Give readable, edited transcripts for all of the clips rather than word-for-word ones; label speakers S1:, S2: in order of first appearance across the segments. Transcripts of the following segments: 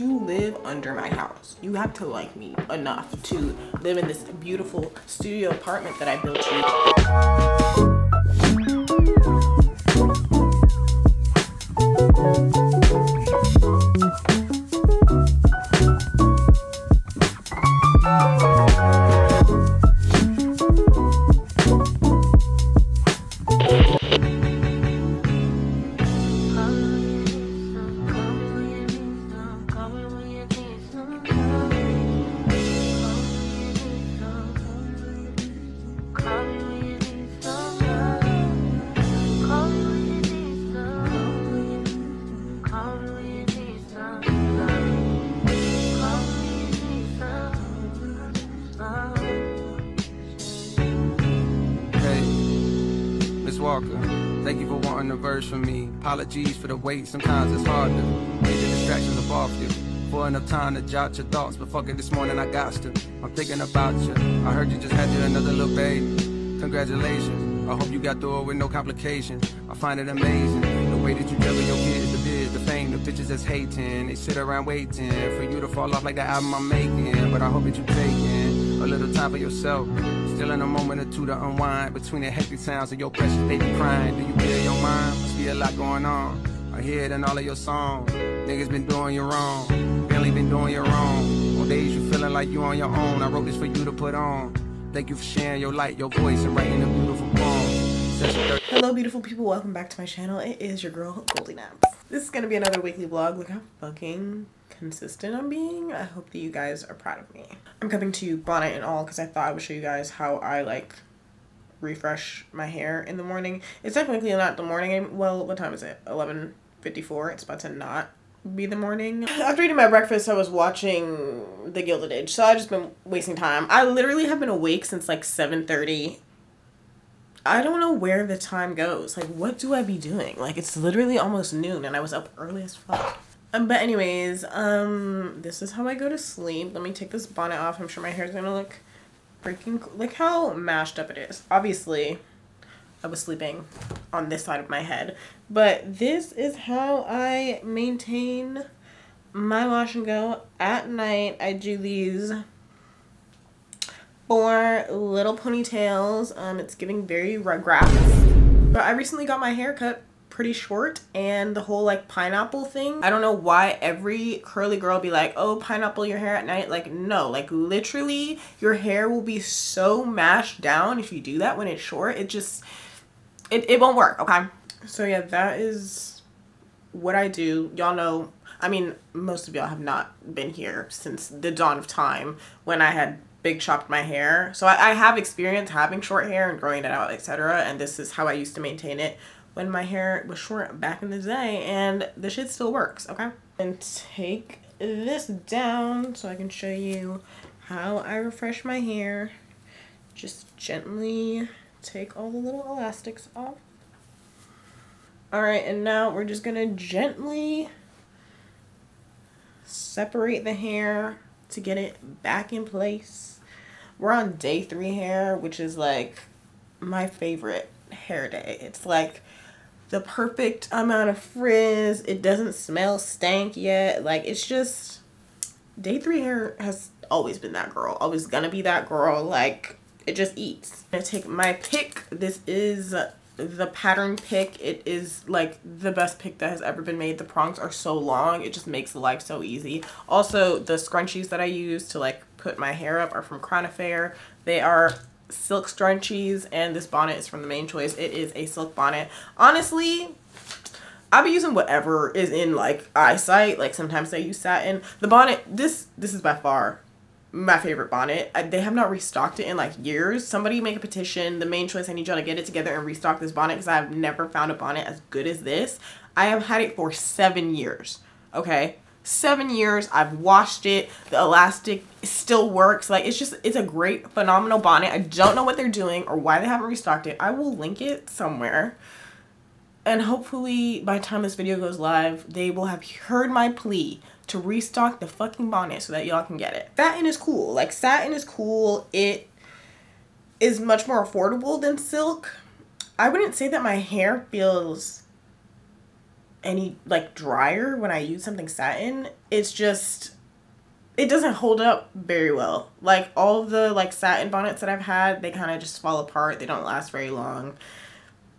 S1: you live under my house. You have to like me enough to live in this beautiful studio apartment that I built you.
S2: Thank you for wanting a verse from me. Apologies for the wait, sometimes it's hard to get the distractions up off you. For enough time to jot your thoughts, but fuck it, this morning I got to. I'm thinking about you. I heard you just had you another little baby. Congratulations. I hope you got through it with no complications. I find it amazing the way that you juggle your kids, the biz, the fame, the bitches that's hating. They sit around waiting for you to fall off like the album I'm making. But I hope that you taking a little time for yourself. Still in a moment or two to unwind between the hectic sounds of your precious baby crying. Do you clear your mind? Must be a lot going on. I hear it in all of your songs. Niggas been doing you wrong. Family been doing you wrong. On days you feeling like you on your own. I wrote this for you to put on. Thank you for sharing your light, your voice, and writing a beautiful poem.
S1: Hello beautiful people, welcome back to my channel. It is your girl GOLDYNAPS. This is gonna be another weekly vlog. Look how fucking consistent I'm being. I hope that you guys are proud of me. I'm coming to you bonnet and all because I thought I would show you guys how I like refresh my hair in the morning. It's technically not the morning. Well, what time is it? 11:54. It's about to not be the morning. After eating my breakfast, I was watching The Gilded Age, so I just been wasting time. I literally have been awake since like 7:30. I don't know where the time goes. Like, what do I be doing? Like, it's literally almost noon and I was up early as fuck. But anyways, this is how I go to sleep. Let me take this bonnet off. I'm sure my hair's gonna look freaking cool. Look how mashed up it is. Obviously, I was sleeping on this side of my head. But this is how I maintain my wash and go at night. I do these 4 little ponytails. It's giving very Rugrats. But I recently got my hair cut pretty short, and the whole like pineapple thing, I don't know why every curly girl be like, oh, pineapple your hair at night. Like, no, like literally your hair will be so mashed down if you do that when it's short. It just it won't work. Okay, so yeah, that is what I do. Y'all know, I mean, most of y'all have not been here since the dawn of time when I had big chopped my hair, so I have experience having short hair and growing it out, etc. And this is how I used to maintain it when my hair was short back in the day, and the shit still works. Okay, and take this down so I can show you how I refresh my hair. Just gently take all the little elastics off. All right, and now we're just gonna gently separate the hair to get it back in place. We're on day 3 hair, which is like my favorite hair day. It's like the perfect amount of frizz. It doesn't smell stank yet. Like, it's just, day 3 hair has always been that girl. Always gonna be that girl. Like, it just eats. I'm gonna take my pick. This is the pattern pick. It is like the best pick that has ever been made. The prongs are so long. It just makes life so easy. Also, the scrunchies that I use to like put my hair up are from Crown Affair. They are silk scrunchies, and this bonnet is from the Main Choice. It is a silk bonnet. Honestly, I'll be using whatever is in like eyesight. Like, sometimes I use satin. The bonnet, this is by far my favorite bonnet. They have not restocked it in like years. Somebody make a petition. The Main Choice, I need y'all to get it together and restock this bonnet because I've never found a bonnet as good as this. I have had it for 7 years. Okay, 7 years. I've washed it. The elastic still works. Like, it's a great, phenomenal bonnet. I don't know what they're doing or why they haven't restocked it. I will link it somewhere, and hopefully by the time this video goes live, they will have heard my plea to restock the fucking bonnet so that y'all can get it. Satin is cool. Like, satin is cool. It is much more affordable than silk. I wouldn't say that my hair feels any like dryer when I use something satin, it's just, it doesn't hold up very well. Like all of the like satin bonnets that I've had, they kind of just fall apart. They don't last very long.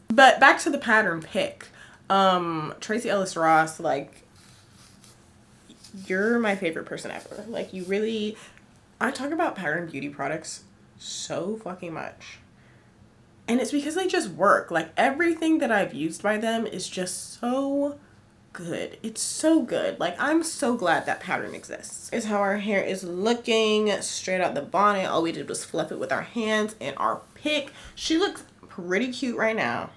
S1: But back to the pattern pick. Tracy Ellis Ross, like, you're my favorite person ever. Like, you really, I talk about pattern beauty products so fucking much. And it's because they just work. Like, everything that I've used by them is just so good. It's so good. Like, I'm so glad that pattern exists. Is how our hair is looking straight out the bonnet. All we did was fluff it with our hands and our pick. She looks pretty cute right now.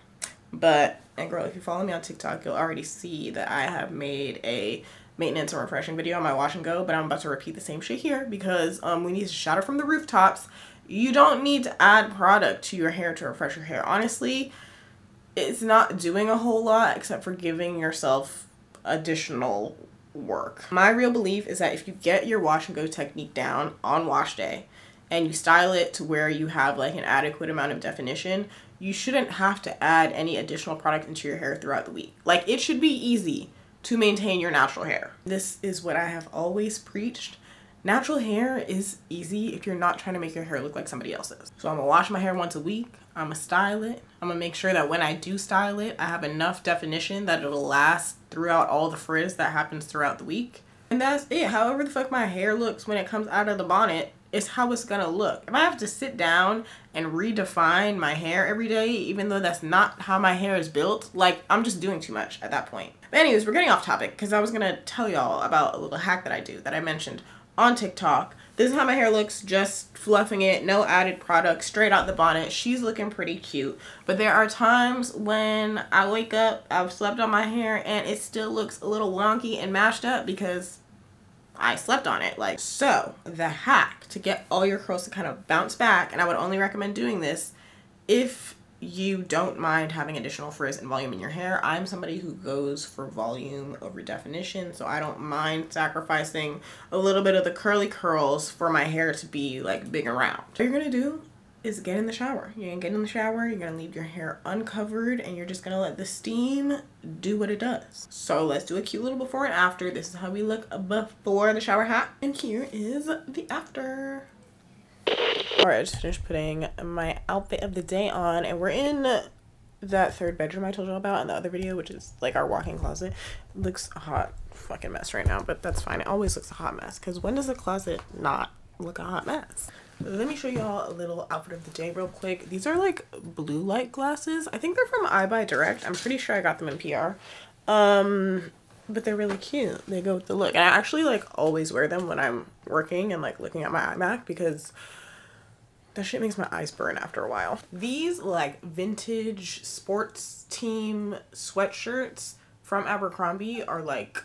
S1: But, and girl, if you follow me on TikTok, you'll already see that I have made a maintenance and refreshing video on my wash and go, but I'm about to repeat the same shit here because we need to shout it from the rooftops. You don't need to add product to your hair to refresh your hair. Honestly, it's not doing a whole lot except for giving yourself additional work. My real belief is that if you get your wash and go technique down on wash day and you style it to where you have like an adequate amount of definition, you shouldn't have to add any additional product into your hair throughout the week. Like, it should be easy to maintain your natural hair. This is what I have always preached. Natural hair is easy if you're not trying to make your hair look like somebody else's. So I'm gonna wash my hair once a week. I'm gonna style it. I'm gonna make sure that when I do style it, I have enough definition that it'll last throughout all the frizz that happens throughout the week. And that's it. However the fuck my hair looks when it comes out of the bonnet is how it's gonna look. If I have to sit down and redefine my hair every day, even though that's not how my hair is built, like, I'm just doing too much at that point. But anyways, we're getting off topic because I was gonna tell y'all about a little hack that I do that I mentioned on TikTok. This is how my hair looks, just fluffing it, no added product, straight out the bonnet. She's looking pretty cute. But there are times when I wake up, I've slept on my hair, and it still looks a little wonky and mashed up because I slept on it. Like, so the hack to get all your curls to kind of bounce back, and I would only recommend doing this if you don't mind having additional frizz and volume in your hair. I'm somebody who goes for volume over definition, so I don't mind sacrificing a little bit of the curly curls for my hair to be like big and round. What you're gonna do is get in the shower. You're gonna get in the shower, you're gonna leave your hair uncovered, and you're just gonna let the steam do what it does. So let's do a cute little before and after. This is how we look before the shower hat, and here is the after. Alright, I just finished putting my outfit of the day on, and we're in that third bedroom I told you about in the other video, which is like our walk-in closet. It looks a hot fucking mess right now, but that's fine. It always looks a hot mess, because when does a closet not look a hot mess? Let me show y'all a little outfit of the day real quick. These are like blue light glasses. I think they're from iBuyDirect. I'm pretty sure I got them in PR. But they're really cute. They go with the look. And I actually like always wear them when I'm working and like looking at my iMac because that shit makes my eyes burn after a while. These like vintage sports team sweatshirts from Abercrombie are like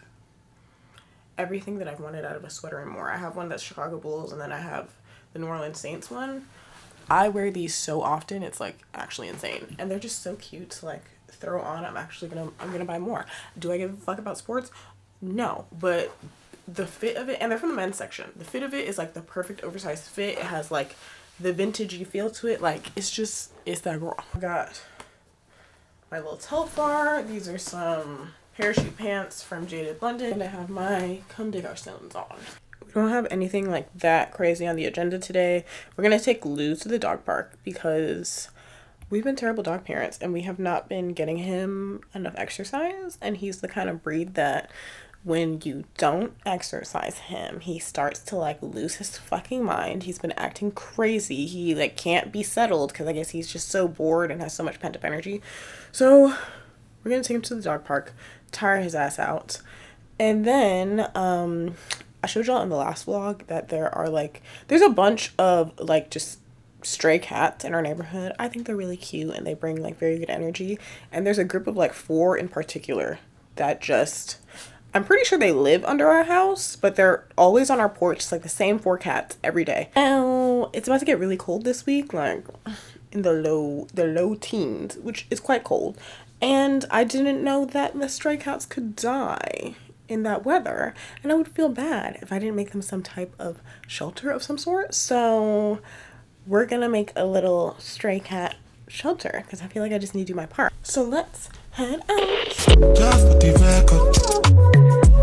S1: everything that I've wanted out of a sweater and more. I have one that's Chicago Bulls, and then I have the New Orleans Saints one. I wear these so often, it's like actually insane. And they're just so cute to like throw on. I'm gonna buy more. Do I give a fuck about sports? No, but the fit of it, and they're from the men's section, the fit of it is like the perfect oversized fit. It has like the vintagey feel to it. Like, it's that girl. I got my little Telfar. These are some parachute pants from Jaded London, and I have my Come Dig Our Stones on. We don't have anything like that crazy on the agenda today. We're gonna take Luz to the dog park because we've been terrible dog parents and we have not been getting him enough exercise, and he's the kind of breed that when you don't exercise him, he starts to like lose his fucking mind. He's been acting crazy. He like can't be settled because I guess he's just so bored and has so much pent up energy. So we're gonna take him to the dog park, tire his ass out, and then I showed y'all in the last vlog that there's a bunch of like just stray cats in our neighborhood. I think they're really cute and they bring like very good energy, and there's a group of like 4 in particular that just, I'm pretty sure they live under our house, but they're always on our porch. It's like the same 4 cats every day. Now it's about to get really cold this week, like in the low teens, which is quite cold, and I didn't know that the stray cats could die in that weather, and I would feel bad if I didn't make them some type of shelter of some sort. So we're gonna make a little stray cat shelter because I feel like I just need to do my part. So let's head out.
S3: Just for the record,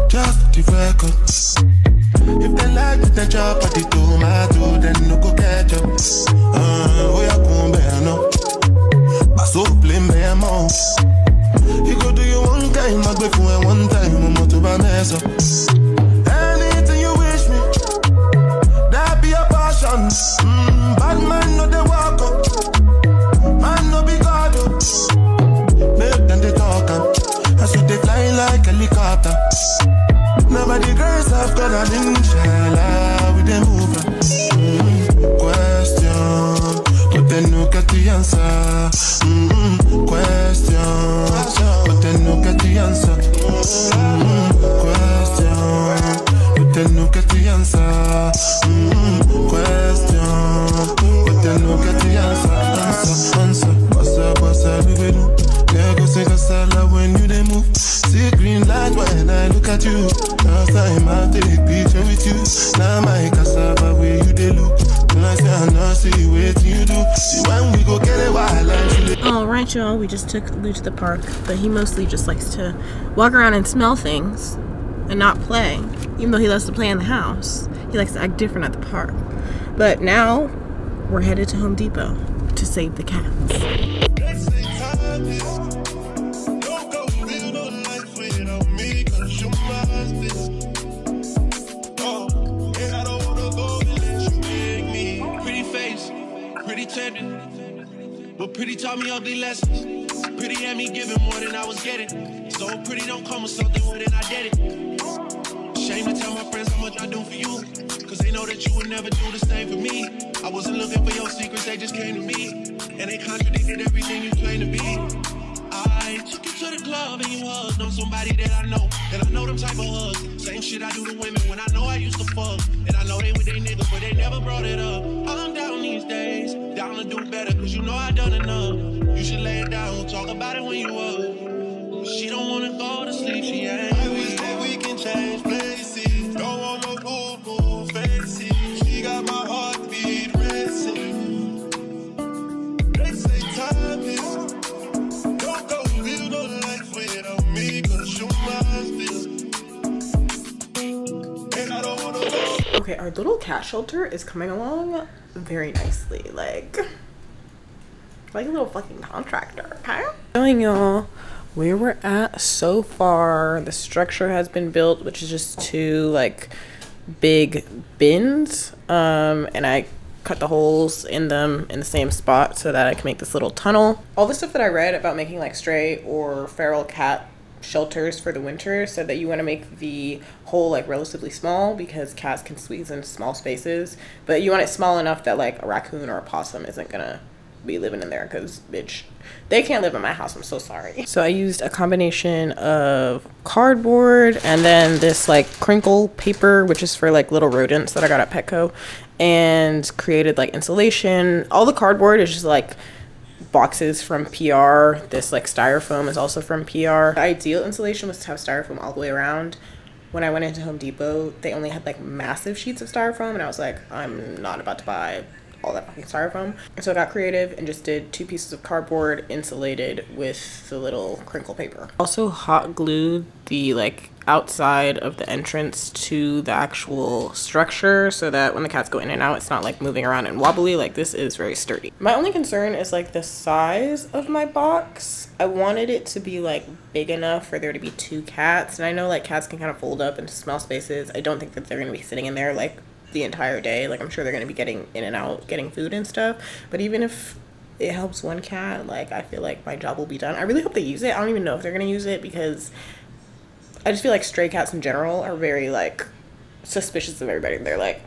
S3: just for the record. If they like the job at the tomato, then no go catch up. We are going better no. I so blame them all. You go do your one time, I go for one time, I'm not to mess up. Anything you wish me, that be a passion. Bad man no they walk up, man no be God up. Make them they talk up, I so they fly like a helicopter. Nobody girls have got an inshallah with them over. Question, but then no get the answer. Question, but then no get the answer. Question, but then no get the answer. Question, but then no get the answer. Answer, bossa, we will do. Yeah, go sing a salad when you they move. See green light when I look at you. Last time I take picture with you. Now my cassava where you they look. When I say I know, see what you do. See when we go get a wild and
S1: Alright y'all, we just took Lou to the park, but he mostly just likes to walk around and smell things and not play. Even though he loves to play in the house, he likes to act different at the park. But now we're headed to Home Depot to save the cats.
S4: But pretty taught me ugly lessons. Pretty had me giving more than I was getting. So pretty don't come with something more than I did it. Shame to tell my friends how much I do for you, cause they know that you would never do the same for me. I wasn't looking for your secrets, they just came to me. And they contradicted everything you claim to be. I took you to the club and you hugged on somebody that I know. And I know them type of hugs. Same shit I do to women when I know I used to fuck. And I know they with they niggas, but they never brought it up. I'm down these days, down to do better, cause you know I done enough. You should lay it down, talk about it when you up. She don't wanna go to sleep, she ain't. I wish that we can change places. Don't want no boo-boo faces. She got my heartbeat racing. They say time is. Don't go live no life without me, cause you must be. And I don't wanna go.
S1: Okay, our little cat shelter is coming along very nicely, like a little fucking contractor, okay? Showing y'all where we're at so far. The structure has been built, which is just two like big bins, and I cut the holes in them in the same spot so that I can make this little tunnel. All the stuff that I read about making like stray or feral cat shelters for the winter said that you want to make the hole like relatively small because cats can squeeze into small spaces, but you want it small enough that like a raccoon or a possum isn't gonna be living in there, because bitch, they can't live in my house, I'm so sorry. So I used a combination of cardboard and then this like crinkle paper, which is for like little rodents that I got at Petco, and created like insulation. All the cardboard is just like boxes from PR. This like styrofoam is also from PR. The ideal insulation was to have styrofoam all the way around. When I went into Home Depot, they only had like massive sheets of styrofoam, and I was like, I'm not about to buy all that fucking styrofoam. And so I got creative and just did 2 pieces of cardboard insulated with the little crinkle paper. Also hot glued the like outside of the entrance to the actual structure so that when the cats go in and out, it's not like moving around and wobbly. Like, this is very sturdy. My only concern is like the size of my box. I wanted it to be like big enough for there to be 2 cats, and I know like cats can kind of fold up into small spaces. I don't think that they're gonna be sitting in there like the entire day. Like, I'm sure they're gonna be getting in and out, getting food and stuff, but even if it helps one cat, like, I feel like my job will be done. I really hope they use it. I don't even know if they're gonna use it, because I just feel like stray cats in general are very like suspicious of everybody. They're like,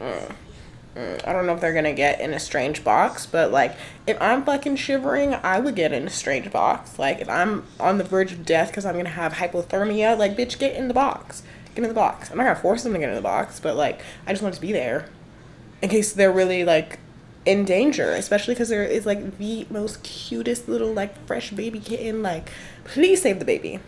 S1: I don't know if they're gonna get in a strange box, but like, if I'm fucking shivering, I would get in a strange box. Like, if I'm on the verge of death because I'm gonna have hypothermia, like, bitch, get in the box. Get in the box. I'm not gonna force them to get in the box, but like, I just want it to be there in case they're really like in danger, especially because there is like the most cutest little like fresh baby kitten. Like, please save the baby.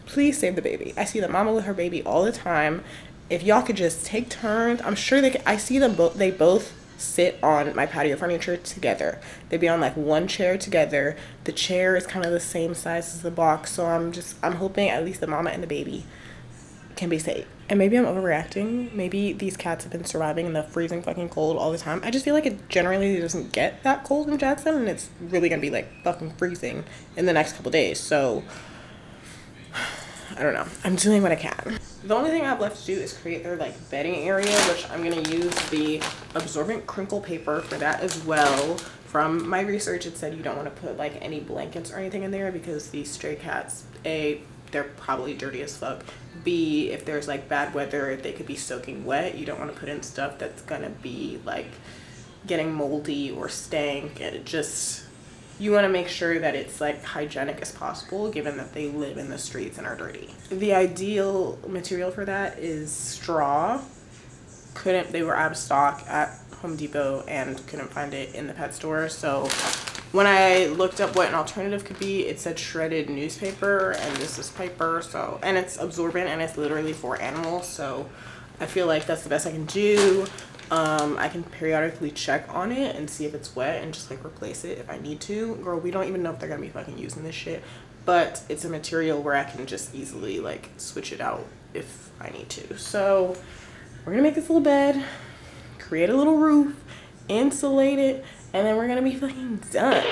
S1: Please save the baby. I see the mama with her baby all the time. If y'all could just take turns, I'm sure they could. I see them both. They both sit on my patio furniture together. They'd be on like one chair together. The chair is kind of the same size as the box, so I'm hoping at least the mama and the baby can be safe. And maybe I'm overreacting. Maybe these cats have been surviving in the freezing fucking cold all the time. I just feel like it generally doesn't get that cold in Jackson, and it's really gonna be like fucking freezing in the next couple days. So I don't know. I'm doing what I can. The only thing I have left to do is create their like bedding area, which I'm gonna use the absorbent crinkle paper for that as well. From my research, it said you don't want to put like any blankets or anything in there because these stray cats, A, they're probably dirty as fuck. B, if there's like bad weather, they could be soaking wet. You don't want to put in stuff that's gonna be like getting moldy or stank. And it just, you want to make sure that it's like hygienic as possible, given that they live in the streets and are dirty. The ideal material for that is straw. They were out of stock at Home Depot and couldn't find it in the pet store. So when I looked up what an alternative could be, it said shredded newspaper, and this is paper. So, and it's absorbent and it's literally for animals. So I feel like that's the best I can do. I can periodically check on it and see if it's wet and just like replace it if I need to. Girl, we don't even know if they're gonna be fucking using this shit, but it's a material where I can just easily like switch it out if I need to. So we're gonna make this little bed, create a little roof, insulate it, and then we're gonna be fucking done.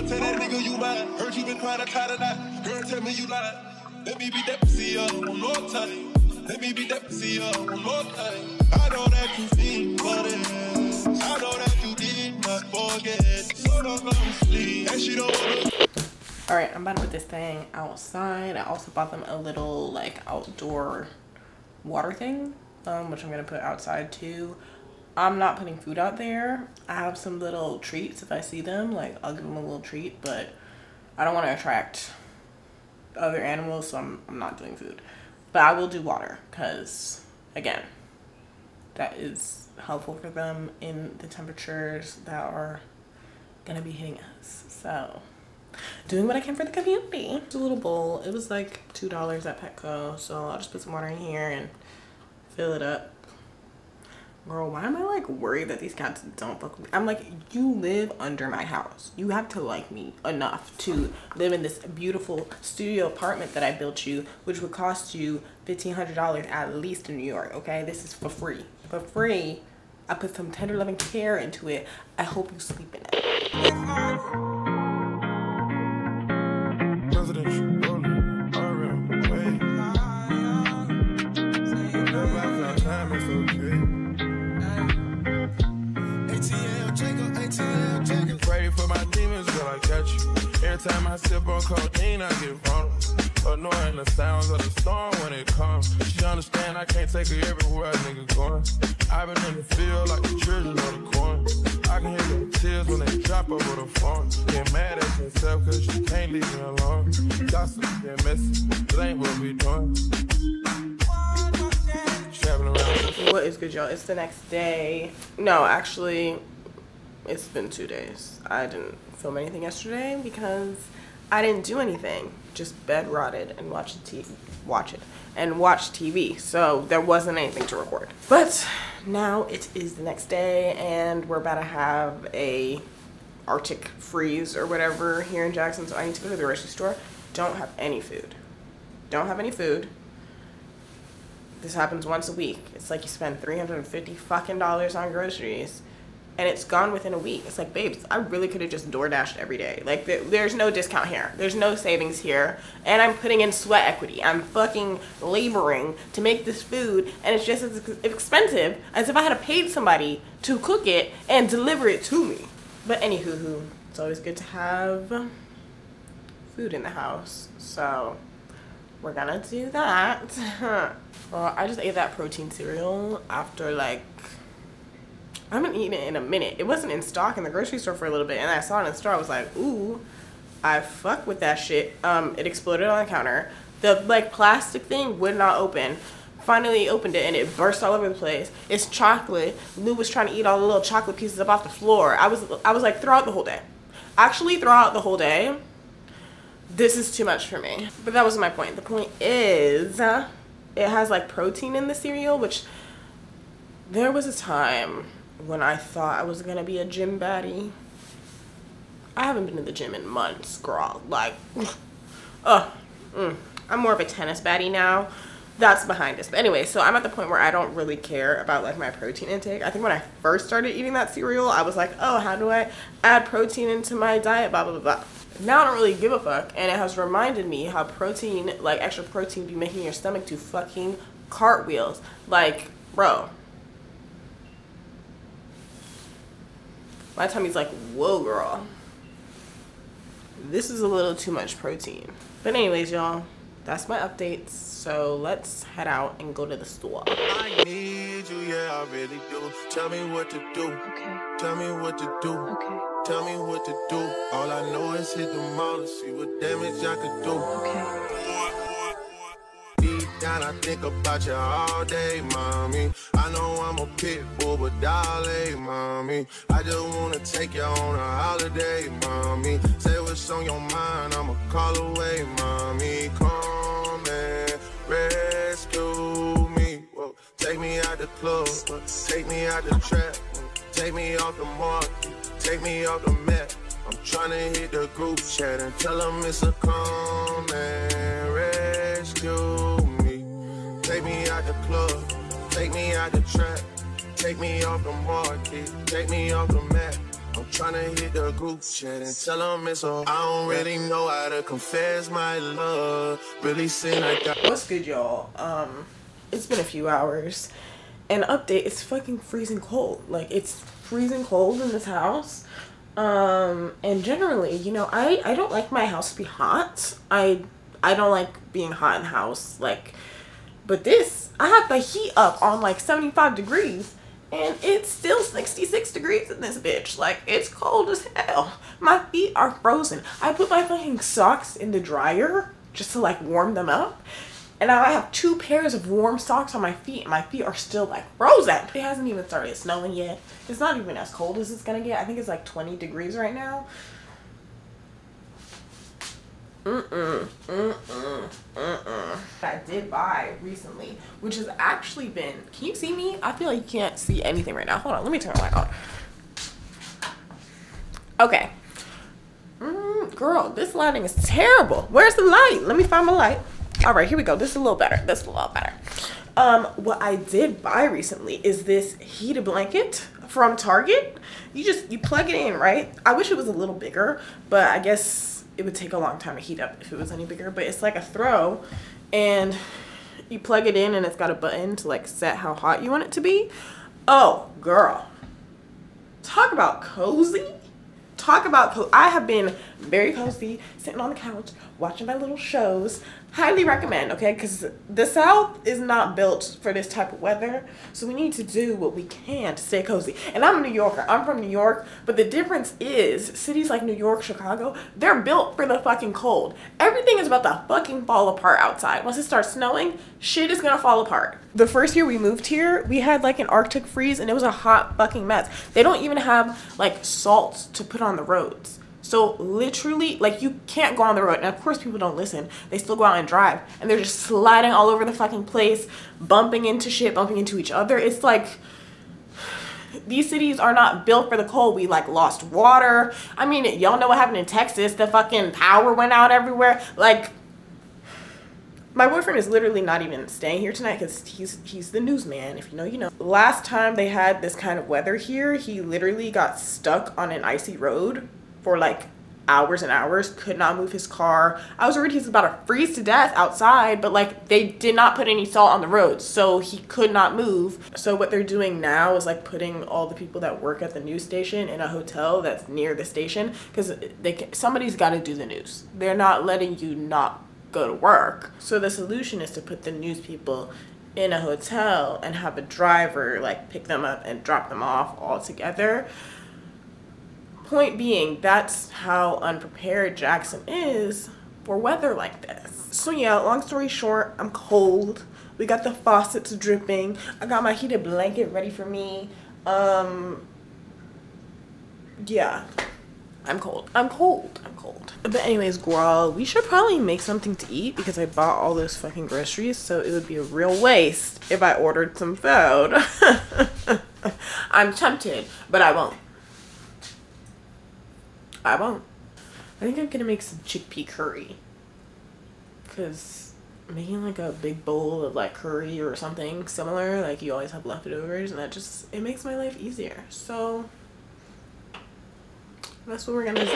S3: Tell that nigga you mine. Heard you been trying to tie tonight. Girl, tell me you lying. Let me be that pussy up one more time. Let me be that pussy up one more time. I know that you feel for this. I know that you did not forget. So don't go to sleep. And she don't wanna.
S1: Alright, I'm about to put this thing outside. I also bought them a little like outdoor water thing, which I'm gonna put outside too. I'm not putting food out there. I have some little treats if I see them. Like, I'll give them a little treat, but I don't want to attract other animals, so I'm not doing food. But I will do water because, again, that is helpful for them in the temperatures that are going to be hitting us. So, doing what I can for the community. It's a little bowl. It was like $2 at Petco, so I'll just put some water in here and fill it up. Girl, why am I like worried that these cats don't fuck with me? I'm like, you live under my house. You have to like me enough to live in this beautiful studio apartment that I built you, which would cost you $1,500 at least in New York, okay? This is for free. For free. I put some tender loving care into it. I hope you sleep in it.
S3: Pray for my demons, girl, I catch you. Every time I sip on cocaine, I get vulnerable. Annoying the sounds of the storm when it comes. She understand I can't take her everywhere a nigga going. I've been in the field like the children of the corn. I can hear the tears when they drop over the phone. Get mad at yourself cause you can't leave me alone. Gossip, get messy, it ain't what we doing. Traveling around.
S1: What is good, y'all? It's the next day. No, actually, it's been 2 days. I didn't film anything yesterday because I didn't do anything. Just bed rotted and watch TV. So there wasn't anything to record. But now it is the next day and we're about to have a Arctic freeze or whatever here in Jackson. So I need to go to the grocery store. Don't have any food. Don't have any food. This happens once a week. It's like you spend $350 fucking dollars on groceries and it's gone within a week. It's like, babes, I really could have just DoorDashed every day. Like, there's no discount here. There's no savings here. And I'm putting in sweat equity. I'm fucking laboring to make this food, and it's just as expensive as if I had paid somebody to cook it and deliver it to me. But anywho, it's always good to have food in the house. So we're gonna do that. Well, I just ate that protein cereal after like, I haven't eaten it in a minute. It wasn't in stock in the grocery store for a little bit, and I saw it in the store. I was like, ooh, I fuck with that shit. It exploded on the counter. The like plastic thing would not open. Finally opened it and it burst all over the place. It's chocolate. Lou was trying to eat all the little chocolate pieces up off the floor. I was like throughout the whole day. Actually, throughout the whole day, this is too much for me. But that wasn't my point. The point is, it has like protein in the cereal, which there was a time when I thought I was gonna be a gym baddie. I haven't been to the gym in months, girl. Like, I'm more of a tennis baddie now. That's behind us. But anyway, so I'm at the point where I don't really care about like my protein intake. I think when I first started eating that cereal, I was like, oh, how do I add protein into my diet, blah, blah, blah, blah. Now I don't really give a fuck, and it has reminded me how protein, like extra protein, be making your stomach do fucking cartwheels. Like, bro. My tummy's like, whoa, girl. This is a little too much protein. But anyways, y'all, that's my updates. So let's head out and go to the store.
S3: I need you, yeah, I really do. Tell me what to do.
S1: Okay.
S3: Tell me what to do.
S1: Okay.
S3: Tell me what to do. All I know is hit the mall and see what damage I could do.
S1: Okay.
S3: Deep down, I think about you all day, mommy. I know I'm a pit bull, but darling, mommy, I just wanna take you on a holiday, mommy. Say what's on your mind, I'ma call away, mommy. Come and rescue me. Whoa. Take me out the club, take me out the trap, take me off the market, take me off the map. I'm tryna hit the group chat and tell them it's a come and rescue me. Take me out the club, take me out the trap, take me off the market, take me off the map. I'm tryna hit the group chat and tell them it's a. I don't really know how to confess my love. Really seem like I.
S1: What's good, y'all? It's been a few hours, and update, it's fucking freezing cold. Like, it's freezing cold in this house. And generally, you know, I don't like my house to be hot. I don't like being hot in the house, like, but this, I have the heat up on like 75 degrees and it's still 66 degrees in this bitch. Like, it's cold as hell. My feet are frozen. I put my fucking socks in the dryer just to like warm them up. And now I have 2 pairs of warm socks on my feet and my feet are still like frozen. It hasn't even started snowing yet. It's not even as cold as it's gonna get. I think it's like 20 degrees right now. I did buy recently, which has actually been, can you see me? I feel like you can't see anything right now. Hold on, let me turn the light on. Okay. Girl, this lighting is terrible. Where's the light? Let me find my light. All right, here we go. This is a little better. This is a lot better. What I did buy recently is this heated blanket from Target. You plug it in, right? I wish it was a little bigger, but I guess it would take a long time to heat up if it was any bigger. But it's like a throw, and you plug it in and it's got a button to like set how hot you want it to be. Oh, girl. Talk about cozy. Talk about I have been very cozy, sitting on the couch, watching my little shows. Highly recommend, okay? Because the South is not built for this type of weather. So we need to do what we can to stay cozy. And I'm a New Yorker. I'm from New York. But the difference is, cities like New York, Chicago, they're built for the fucking cold. Everything is about to fucking fall apart outside. Once it starts snowing, shit is gonna fall apart. The first year we moved here, we had like an Arctic freeze and it was a hot fucking mess. They don't even have like salt to put on the roads. So literally, like, you can't go on the road. And of course people don't listen. They still go out and drive. And they're just sliding all over the fucking place, bumping into shit, bumping into each other. It's like, these cities are not built for the cold. We like lost water. I mean, y'all know what happened in Texas. The fucking power went out everywhere. Like, my boyfriend is literally not even staying here tonight because he's the newsman. If you know, you know. Last time they had this kind of weather here, he literally got stuck on an icy road for like hours and hours, could not move his car. I was worried he was about to freeze to death outside, but like they did not put any salt on the roads, so he could not move. So what they're doing now is like putting all the people that work at the news station in a hotel that's near the station, because somebody's got to do the news. They're not letting you not go to work. So the solution is to put the news people in a hotel and have a driver like pick them up and drop them off all together. Point being, that's how unprepared Jackson is for weather like this. So yeah, long story short, I'm cold. We got the faucets dripping. I got my heated blanket ready for me. Yeah. I'm cold. I'm cold. I'm cold. But anyways, girl, we should probably make something to eat because I bought all those fucking groceries, so it would be a real waste if I ordered some food. I'm tempted, but I won't. I won't. I think I'm gonna make some chickpea curry, because making like a big bowl of like curry or something similar, like you always have leftovers, and that just, it makes my life easier. So that's what we're gonna do.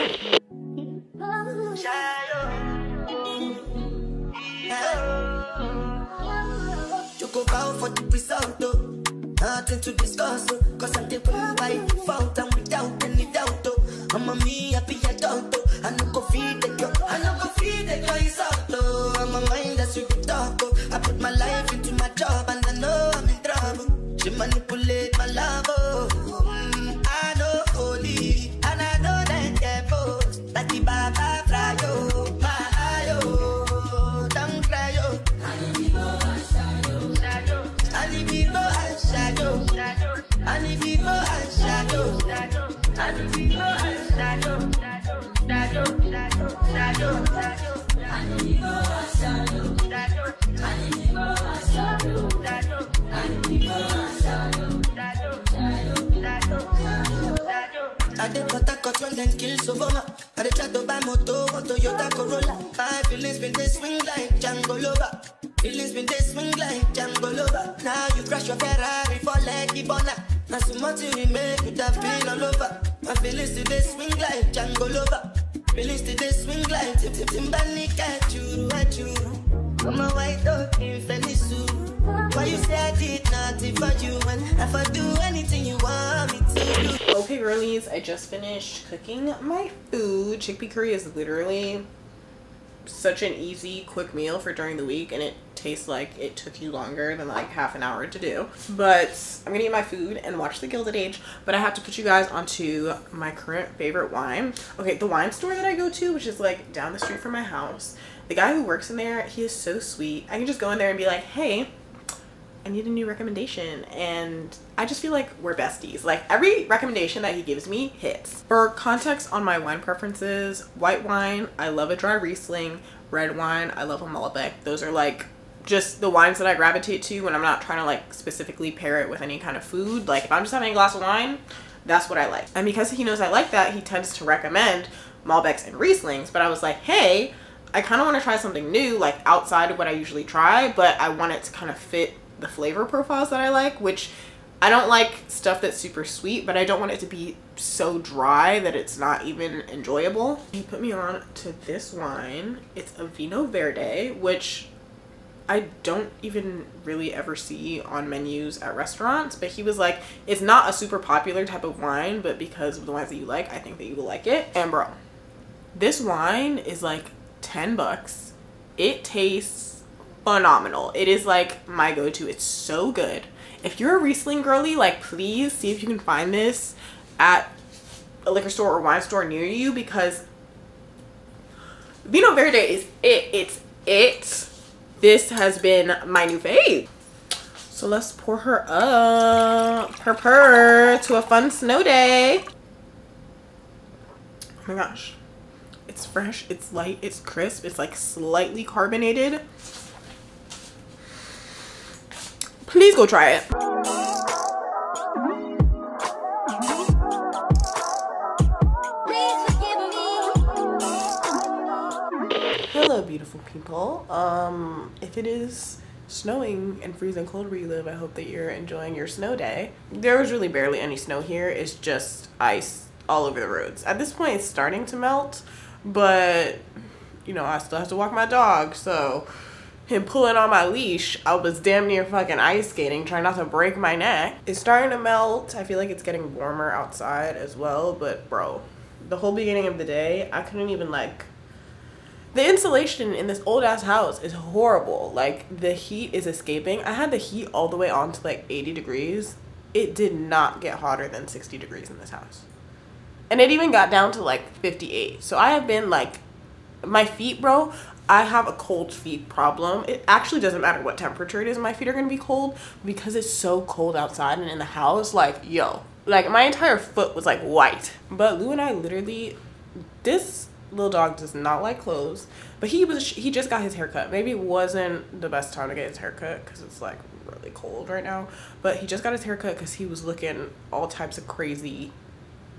S5: You go bow for the result, though. Nothing to discuss, cause I'm the way I found and without any doubt, though. I'm a me happy adult, though. I no go feed the girl, I no go feed the girl, is out, though. I'm a mind that's you can talk, though. I put my life into my job and I know I'm in trouble. She manipulate my love, oh. I know holy, and I know that devil. Like the Baba fry, oh. My eye, oh. Don't cry, oh. I need people and shadow. I need people and shadow. I need people and shadow. I need people and shadow. I did what I got when then kill Sovoma. I did try to buy moto, one Toyota Corolla. My feelings been they swing like Django Lover. Feelings been they swing like Django Lover. Now you crash your Ferrari for Leggy Bona. Now so much you make you have been all over. My feelings today swing like Django Lover. Feelings today swing like Timbani at you. I'm a white dog in Fenisu. Why you say I did nothing for you and if I do anything you want me to do?
S1: Okay, girlies, I just finished cooking my food. Chickpea curry is literally such an easy, quick meal for during the week, and it tastes like it took you longer than like half an hour to do. But I'm gonna eat my food and watch The Gilded Age, but I have to put you guys onto my current favorite wine. Okay, the wine store that I go to, which is like down the street from my house, the guy who works in there, he is so sweet. I can just go in there and be like, hey, I need a new recommendation, and I just feel like we're besties. Like every recommendation that he gives me hits. For context on my wine preferences, white wine, I love a dry Riesling. Red wine, I love a Malbec. Those are like just the wines that I gravitate to when I'm not trying to like specifically pair it with any kind of food. Like if I'm just having a glass of wine, that's what I like. And because he knows I like that, he tends to recommend Malbecs and Rieslings. But I was like, hey, I kind of want to try something new, like outside of what I usually try, but I want it to kind of fit the flavor profiles that I like, which I don't like stuff that's super sweet, but I don't want it to be so dry that it's not even enjoyable. He put me on to this wine. It's a Vino Verde, which I don't even really ever see on menus at restaurants, but he was like, it's not a super popular type of wine, but because of the wines that you like, I think that you will like it. And bro, this wine is like 10 bucks. It tastes phenomenal. It is like my go-to. It's so good. If you're a Riesling girly, like please see if you can find this at a liquor store or wine store near you, because Vino Verde is it. It's it. This has been my new fave. So let's pour her up, to a fun snow day. Oh my gosh. It's fresh, it's light, it's crisp, it's like slightly carbonated. Please go try it. Hello, beautiful people. If it is snowing and freezing cold where you live, I hope that you're enjoying your snow day. There was really barely any snow here. It's just ice all over the roads. At this point, it's starting to melt, but you know, I still have to walk my dog, so him pulling on my leash, I was damn near fucking ice skating, trying not to break my neck. It's starting to melt. I feel like it's getting warmer outside as well, but bro, the whole beginning of the day, I couldn't even like, the insulation in this old ass house is horrible. Like the heat is escaping. I had the heat all the way on to like 80 degrees. It did not get hotter than 60 degrees in this house. And it even got down to like 58. So I have been like, my feet, bro, I have a cold feet problem. It actually doesn't matter what temperature it is, my feet are gonna be cold because it's so cold outside and in the house. Like, yo, like my entire foot was like white. But Lou and I literally this little dog does not like clothes, but he just got his haircut. Maybe it wasn't the best time to get his haircut because it's like really cold right now, but he just got his haircut because he was looking all types of crazy.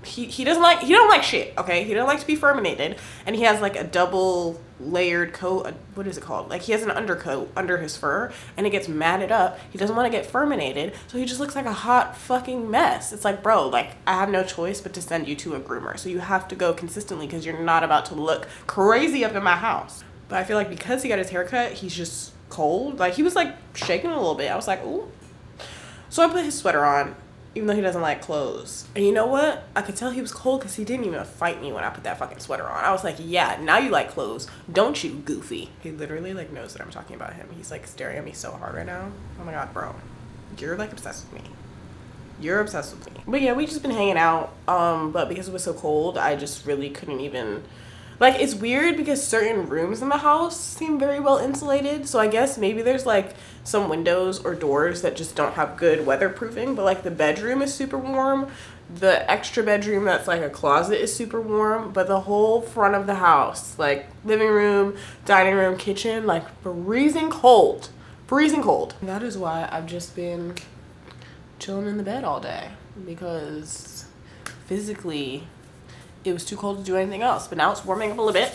S1: He don't like shit, okay? He don't like to be furminated, and he has like a double layered coat. What is it called? Like he has an undercoat under his fur, and it gets matted up. He doesn't want to get furminated, so he just looks like a hot fucking mess. It's like, bro, like I have no choice but to send you to a groomer, so you have to go consistently because you're not about to look crazy up in my house. But I feel like because he got his haircut, he's just cold. Like he was like shaking a little bit. I was like, ooh. So I put his sweater on, even though he doesn't like clothes. And you know what? I could tell he was cold because he didn't even fight me when I put that fucking sweater on. I was like, yeah, now you like clothes, don't you, goofy? He literally like knows that I'm talking about him. He's like staring at me so hard right now. Oh my god, bro. You're like obsessed with me. You're obsessed with me. But yeah, we just been hanging out. But because it was so cold, I just really couldn't even... Like, it's weird because certain rooms in the house seem very well insulated. So I guess maybe there's like some windows or doors that just don't have good weatherproofing. But like the bedroom is super warm. The extra bedroom that's like a closet is super warm. But the whole front of the house, like living room, dining room, kitchen, like freezing cold. Freezing cold. And that is why I've just been chilling in the bed all day. Because physically... it was too cold to do anything else, but now it's warming up a little bit.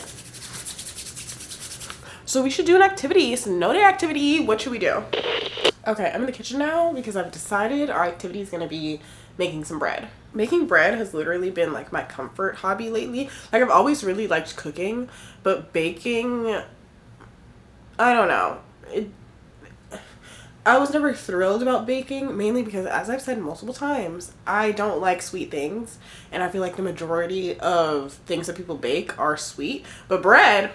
S1: So we should do an activity, some no day activity. What should we do? Okay, I'm in the kitchen now because I've decided our activity is gonna be making some bread. Making bread has literally been like my comfort hobby lately. Like I've always really liked cooking, but baking, I don't know. I was never thrilled about baking, mainly because, as I've said multiple times, I don't like sweet things. And I feel like the majority of things that people bake are sweet. But bread,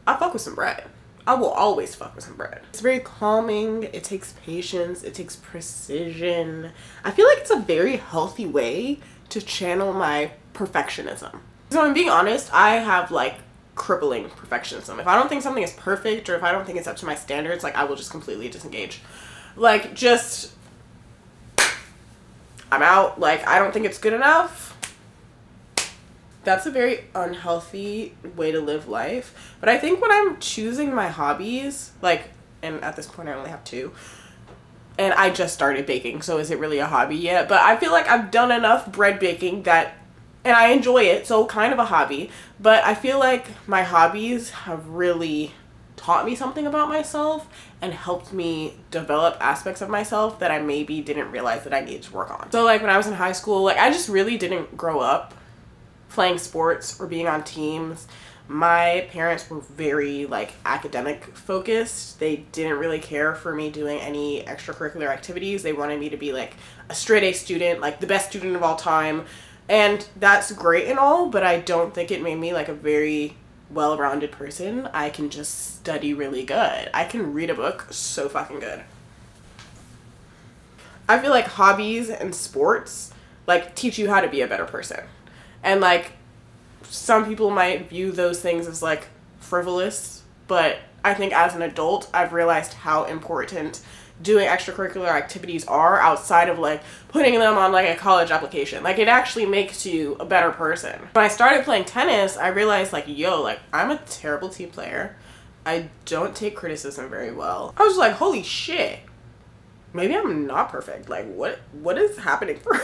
S1: I fuck with some bread. I will always fuck with some bread. It's very calming. It takes patience. It takes precision. I feel like it's a very healthy way to channel my perfectionism. So I'm being honest, I have like crippling perfectionism. If I don't think something is perfect or if I don't think it's up to my standards, like I will just completely disengage. Like just, I'm out. Like I don't think it's good enough. That's a very unhealthy way to live life. But I think when I'm choosing my hobbies, like, and at this point I only have 2, and I just started baking, so is it really a hobby yet? But I feel like I've done enough bread baking that, and I enjoy it, so kind of a hobby. But I feel like my hobbies have really taught me something about myself and helped me develop aspects of myself that I maybe didn't realize that I needed to work on. So like when I was in high school, like I just really didn't grow up playing sports or being on teams. My parents were very like academic focused. They didn't really care for me doing any extracurricular activities. They wanted me to be like a straight A student, like the best student of all time. And that's great and all, but I don't think it made me like a very well-rounded person. I can just study really good. I can read a book so fucking good. I feel like hobbies and sports like teach you how to be a better person. And like some people might view those things as like frivolous, but I think as an adult I've realized how important doing extracurricular activities are outside of like putting them on like a college application. Like it actually makes you a better person. When I started playing tennis, I realized like, yo, like I'm a terrible team player. I don't take criticism very well. I was like, holy shit, maybe I'm not perfect. Like what is happening for real?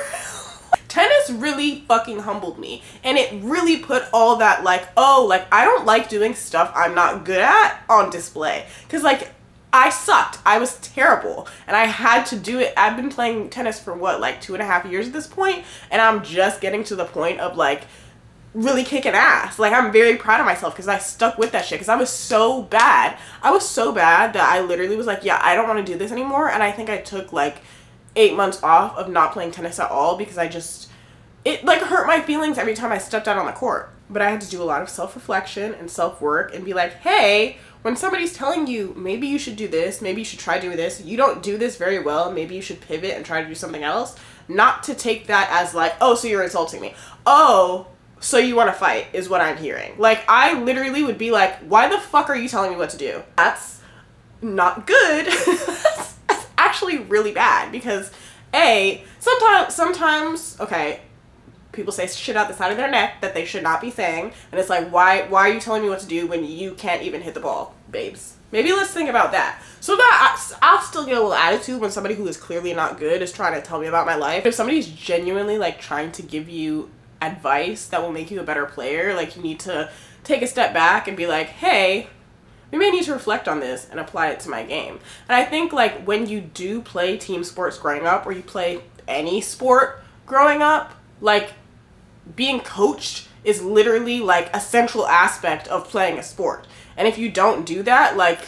S1: Tennis really fucking humbled me, and it really put all that like, oh, like I don't like doing stuff I'm not good at on display. Cause like I sucked. I was terrible and I had to do it. I've been playing tennis for what, like 2.5 years at this point, and I'm just getting to the point of like really kicking ass. Like I'm very proud of myself because I stuck with that shit because I was so bad. I was so bad that I literally was like, yeah, I don't want to do this anymore. And I think I took like 8 months off of not playing tennis at all because it like hurt my feelings every time I stepped out on the court. But I had to do a lot of self-reflection and self-work and be like, hey, when somebody's telling you maybe you should do this, maybe you should try doing this, you don't do this very well, maybe you should pivot and try to do something else, not to take that as like, oh, so you're insulting me. Oh, so you want to fight is what I'm hearing. Like I literally would be like, why the fuck are you telling me what to do? That's not good. That's actually really bad because sometimes, okay, people say shit out the side of their neck that they should not be saying, and it's like, why are you telling me what to do when you can't even hit the ball, babes? Maybe let's think about that. So that I'll still get a little attitude when somebody who is clearly not good is trying to tell me about my life. If somebody's genuinely like trying to give you advice that will make you a better player, like, you need to take a step back and be like, hey, we may need to reflect on this and apply it to my game. And I think like when you do play team sports growing up, or you play any sport growing up, like, being coached is literally like a central aspect of playing a sport. And if you don't do that, like,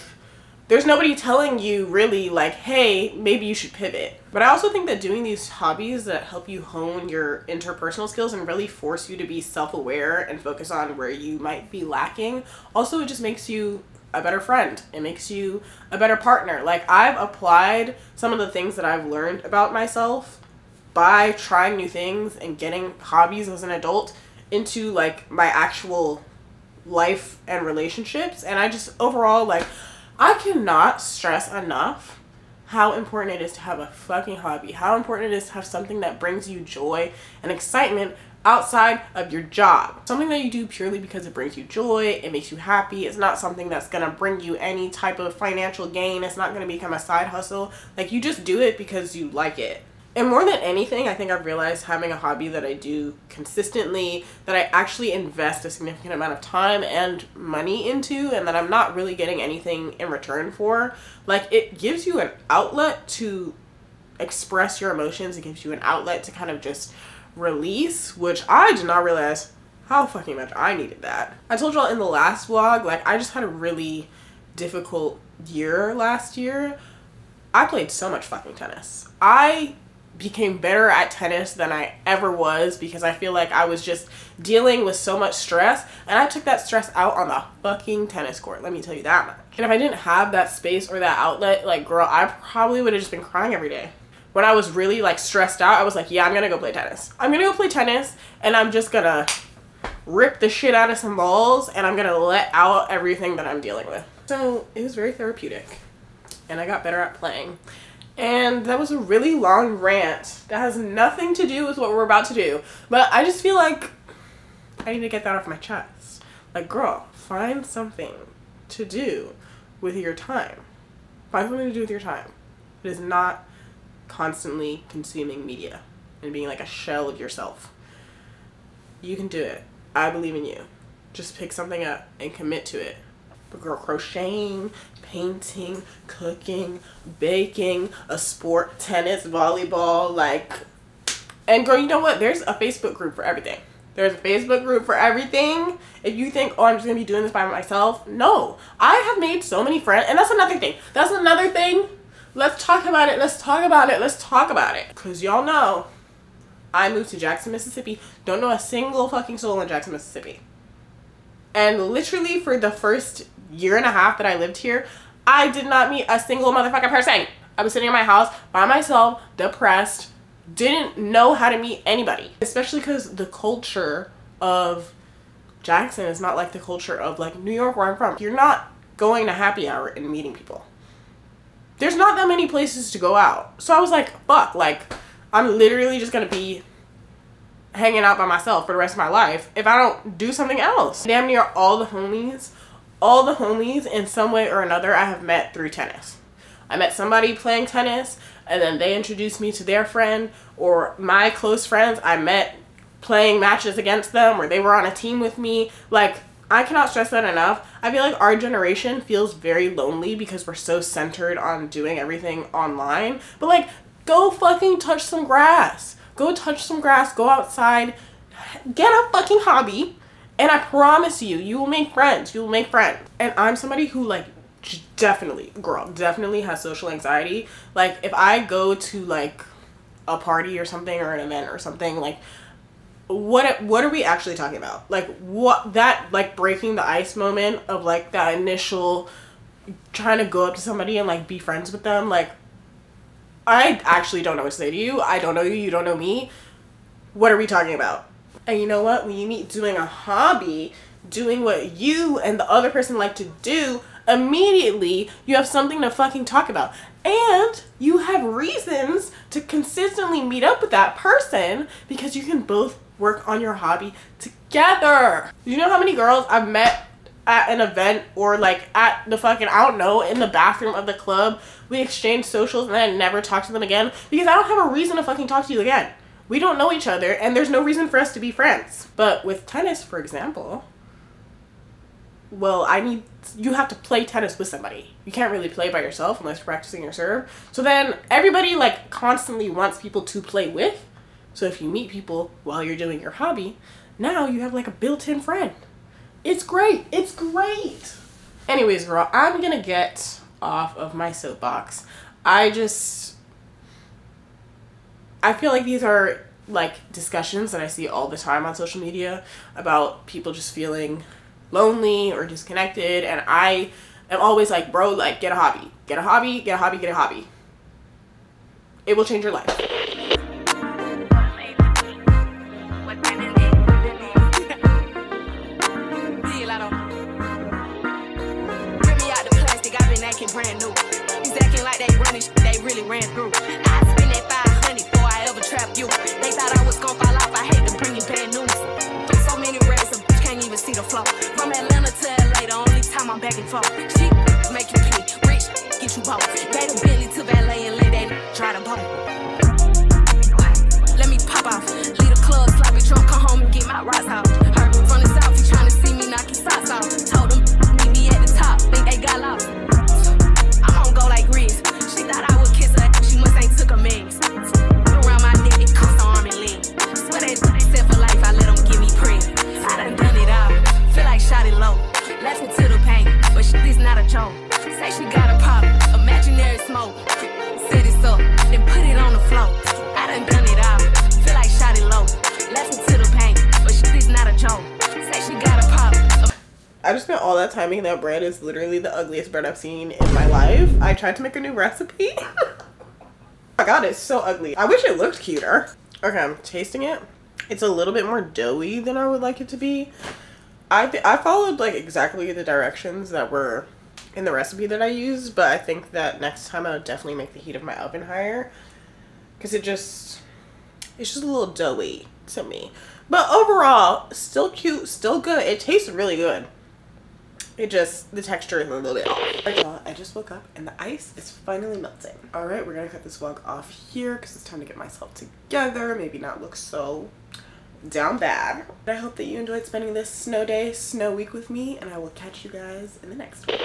S1: there's nobody telling you really like, hey, maybe you should pivot. But I also think that doing these hobbies that help you hone your interpersonal skills and really force you to be self-aware and focus on where you might be lacking, also it just makes you a better friend. It makes you a better partner. Like, I've applied some of the things that I've learned about myself by trying new things and getting hobbies as an adult into like my actual life and relationships. And I just overall, like, I cannot stress enough how important it is to have a fucking hobby, how important it is to have something that brings you joy and excitement outside of your job. Something that you do purely because it brings you joy, it makes you happy. It's not something that's gonna bring you any type of financial gain. It's not gonna become a side hustle. Like, you just do it because you like it. And more than anything, I think I've realized having a hobby that I do consistently, that I actually invest a significant amount of time and money into, and that I'm not really getting anything in return for, like, it gives you an outlet to express your emotions. It gives you an outlet to kind of just release, which I did not realize how fucking much I needed that. I told y'all in the last vlog, like, I just had a really difficult year last year. I played so much fucking tennis. I became better at tennis than I ever was because I feel like I was just dealing with so much stress, and I took that stress out on the fucking tennis court, let me tell you that much. And if I didn't have that space or that outlet, like, girl, I probably would have just been crying every day. When I was really like stressed out, I was like, yeah, I'm gonna go play tennis. I'm gonna go play tennis, and I'm just gonna rip the shit out of some balls, and I'm gonna let out everything that I'm dealing with. So it was very therapeutic, and I got better at playing. And that was a really long rant that has nothing to do with what we're about to do. But I just feel like I need to get that off my chest. Like, girl, find something to do with your time. Find something to do with your time. It is not constantly consuming media and being like a shell of yourself. You can do it. I believe in you. Just pick something up and commit to it. But girl, crocheting, painting, cooking, baking, a sport, tennis, volleyball, like, and girl, you know what? There's a Facebook group for everything. There's a Facebook group for everything. If you think, oh, I'm just gonna be doing this by myself, no. I have made so many friends, and that's another thing. That's another thing. Let's talk about it. Let's talk about it. Let's talk about it. Cause y'all know, I moved to Jackson, Mississippi. Don't know a single fucking soul in Jackson, Mississippi. And literally for the first year and a half that I lived here, I did not meet a single motherfucking person. I was sitting in my house by myself, depressed, didn't know how to meet anybody. Especially because the culture of Jackson is not like the culture of like New York, where I'm from. You're not going to happy hour and meeting people. There's not that many places to go out. So I was like, fuck, like, I'm literally just gonna be hanging out by myself for the rest of my life if I don't do something else. Damn near all the homies in some way or another I have met through tennis. I met somebody playing tennis, and then they introduced me to their friend, or my close friends I met playing matches against them, or they were on a team with me. Like, I cannot stress that enough. I feel like our generation feels very lonely because we're so centered on doing everything online. But like, go fucking touch some grass. Go touch some grass, go outside, get a fucking hobby, and I promise you, you will make friends. You will make friends. And I'm somebody who like definitely has social anxiety. Like, if I go to like a party or something, or an event or something, like, what are we actually talking about? Like, what, that like breaking the ice moment of like that initial trying to go up to somebody and like be friends with them, like, I actually don't know what to say to you. I don't know you, you don't know me. What are we talking about? And you know what? When you meet doing a hobby, doing what you and the other person like to do, immediately you have something to fucking talk about. And you have reasons to consistently meet up with that person because you can both work on your hobby together. You know how many girls I've met at an event or like at the fucking, I don't know, in the bathroom of the club, we exchange socials and then I never talk to them again because I don't have a reason to fucking talk to you again. We don't know each other and there's no reason for us to be friends. But with tennis, for example, well, you have to play tennis with somebody. You can't really play by yourself unless you're practicing your serve. So then everybody like constantly wants people to play with. So if you meet people while you're doing your hobby, now you have like a built-in friend. It's great. It's great. Anyways, girl, I'm gonna get off of my soapbox. I feel like these are like discussions that I see all the time on social media about people just feeling lonely or disconnected, and I am always like, bro, like get a hobby. Get a hobby, get a hobby, get a hobby. It will change your life.
S6: Brand new. He's acting like they running shit they really ran through. I spend that 500 before I ever trap you. They thought I was gonna fall off. I hate to bring you bad news. So many rats, a bitch can't even see the flow. From Atlanta to LA, the only time I'm back and forth. Cheap make you pay, rich get you both. Gave a Bentley to valet and let that try to boat. Let me pop off, leave the club, sloppy drunk, come home and get my rocks out. Heard from the south, he trying to see me knock his socks off. Told him meet me at the top, think they got lost. Like Reese. She thought I would kiss her, she must ain't took a mix. Around my neck, it cuffs arm and leg. Swear they said for life, I let them give me praise. I done it all, feel like shot it low. Left me to the pain, but shit is not a joke. Say she got a problem, imaginary smoke. Set it up, then put it on the floor. I done it all, feel like shot it low. Left me to the pain, but shit is not a joke. Say she got a problem.
S1: I just spent all that time making that bread. Is literally the ugliest bread I've seen in my life. I tried to make a new recipe. Oh my god, it's so ugly. I wish it looked cuter. Okay, I'm tasting it. It's a little bit more doughy than I would like it to be. I followed like exactly the directions that were in the recipe that I used, but I think that next time I'll definitely make the heat of my oven higher because it's just a little doughy to me. But overall, still cute, still good. It tastes really good. It just, the texture is a little bit off. Alright y'all, I just woke up and the ice is finally melting. Alright, we're gonna cut this vlog off here because it's time to get myself together. Maybe not look so down bad. I hope that you enjoyed spending this snow week with me, and I will catch you guys in the next one.